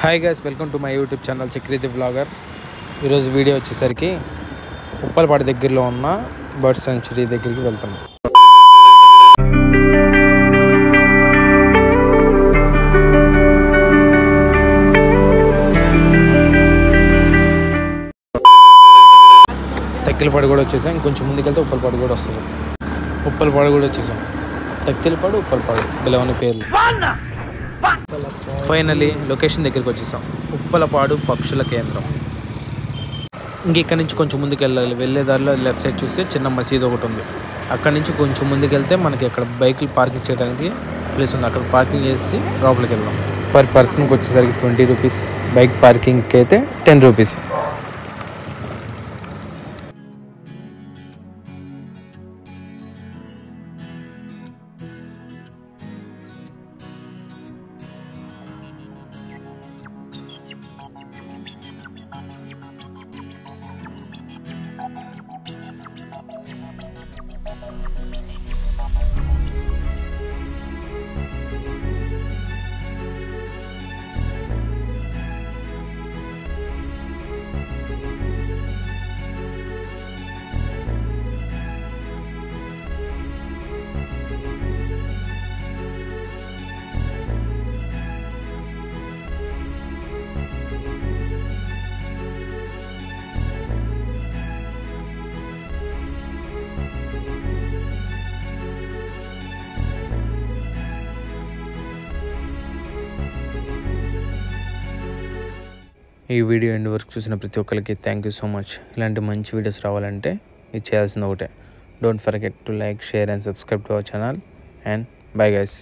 Hi guys, welcome to my YouTube channel చక్రీది vlogger. ఈరోజు video వచ్చేసరికి ఉప్పలపాడు దగ్గరలో ఉన్న బర్డ్ సెంచురీ దగ్గరికి వెళ్తున్నాం. తక్కిలపాడు కూడా వచ్చేసాం. ఇంకొంచెం ముందుకెళ్తే ఉప్పలపాడు కూడా వస్తుంది. ఉప్పలపాడు కూడా వచ్చేసాం. తక్కిలపాడు, ఉప్పలపాడు బిలవని పేర్లు. ఫైనలీ లొకేషన్ దగ్గరికి వచ్చేసాం. ఉప్పలపాడు పక్షుల కేంద్రం. ఇక్కడ నుంచి కొంచెం ముందుకు వెళ్ళాలి. వెళ్ళే దారిలో లెఫ్ట్ సైడ్ చూస్తే చిన్న మసీదు ఒకటి ఉంది. అక్కడ నుంచి కొంచెం ముందుకు వెళ్తే మనకి అక్కడ బైకులు పార్కింగ్ చేయడానికి ప్లేస్ ఉంది. అక్కడ పార్కింగ్ చేసి లోపలికి వెళ్దాం. పర్ పర్సన్కి వచ్చేసరికి 20 రూపీస్, బైక్ పార్కింగ్కి అయితే 10 రూపీస్. ఈ వీడియో ఎండ్ వరకు చూసిన ప్రతి ఒక్కరికి థ్యాంక్ యూ సో మచ్. ఇలాంటి మంచి వీడియోస్ రావాలంటే ఇది చేయాల్సింది ఒకటే. Don't forget to like, share and subscribe to our channel. And bye guys.